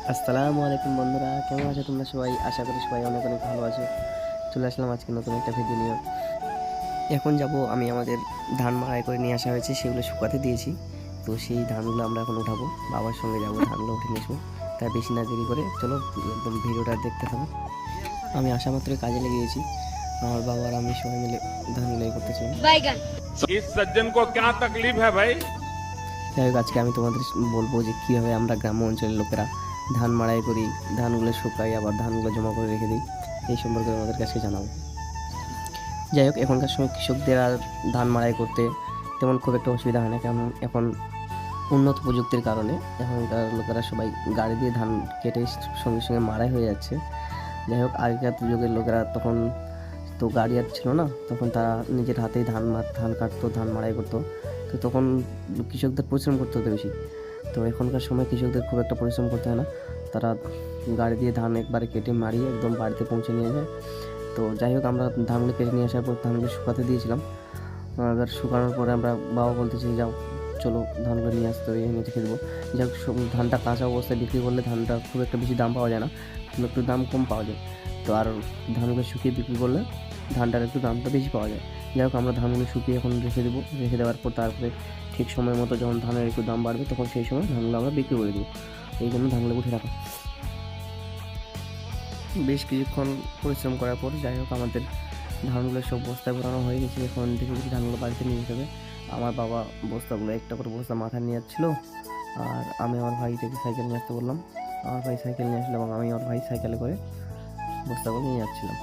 আসসালামু আলাইকুম বন্ধুরা, কেমন আছো তোমরা সবাই? আশা করি সবাই অনেক অনেক ভালো আছো। চলে আসলাম আজকে নতুন একটা ভিডিও নিয়ে। এখন যাব আমি আমাদের ধান মাড়াই করে নিয়ে আসা হয়েছে, সেগুলো শুকাতে দিয়েছি। তো সেই ধানগুলো আমরা এখন উঠাবো, বাবার সঙ্গে যাব ধানগুলো উঠে নিয়ে আসবো। তাই বেশি না দেরি করে চলো একদম ভিডিওটা দেখতে থাকো। আমি আসা মাত্রই কাজে লেগে গেছি, আমার বাবা আর আমি সবাই মিলে ধানগুলো করতেছিলাম। इस सज्जन को क्या तकलीफ है भाई। যাই হোক, আজকে আমি তোমাদের বলবো যে কীভাবে আমরা গ্রাম্য অঞ্চলের লোকেরা ধান মাড়াই করি, ধানগুলো শুকাই, আবার ধানগুলো জমা করে রেখে দিই, এই সম্পর্কে আমাদের কাছে জানাবো। যাই হোক, এখনকার সময় কৃষকদের আর ধান মাড়াই করতে তেমন খুব একটা অসুবিধা হয় না, কারণ এখন উন্নত প্রযুক্তির কারণে এখনকার লোকেরা সবাই গাড়ি দিয়ে ধান কেটে সঙ্গে সঙ্গে মাড়াই হয়ে যাচ্ছে। যাই হোক, আগেকার যুগের লোকেরা তখন তো গাড়ি আর ছিল না, তখন তারা নিজের হাতেই ধান কাটতো, ধান মাড়াই করতো। তো তখন কৃষকদের পরিশ্রম করতে হতো বেশি। তো এখনকার সময় কৃষকদের খুব একটা পরিশ্রম করতে হয় না, তারা গাড়ি দিয়ে ধান একবারে কেটে মারিয়ে একদম বাড়িতে পৌঁছে নিয়ে যায়। তো যাই হোক, আমরা ধানগুলো কেটে নিয়ে আসার পর ধানগুলো শুকাতে দিয়েছিলাম। এবার শুকানোর পরে আমরা বাবা বলতেছি, যাও চলো ধানগুলো নিয়ে আসতে হবে, এনে রেখে দেবো। যাই হোক, ধানটা কাঁচা অবস্থায় বিক্রি করলে ধানটা খুব একটা বেশি দাম পাওয়া যায় না, একটু দাম কম পাওয়া যায়। তো আর ধানগুলো শুকিয়ে বিক্রি করলে ধানটার একটু দামটা বেশি পাওয়া যায়। যাই হোক, আমরা ধানগুলো শুকিয়ে এখন রেখে দেবো, রেখে দেওয়ার পর তারপরে ঠিক সময় মতো যখন ধানের একটু দাম বাড়বে তখন সেই সময় ধানগুলো আমরা বিক্রি করে দেবো। এই জন্য ধানগুলো উঠে রাখা। বেশ কিছুক্ষণ পরিশ্রম করার পর যাই হোক, আমাদের ধানগুলো সব বস্তায় ভরানো হয়ে গেছে। এখন দেখে দেখি ধানগুলো বাড়িতে নিয়ে যেতে হবে। আমার বাবা বস্তাগুলো একটা করে বস্তা মাথায় নিয়ে যাচ্ছিলো, আর আমি আমার ভাইটাকে সাইকেল নিয়ে আসতে বললাম। আমার ভাই সাইকেল নিয়ে আসলো এবং আমি আমার ভাই সাইকেলে করে বস্তাগুলো নিয়ে যাচ্ছিলাম।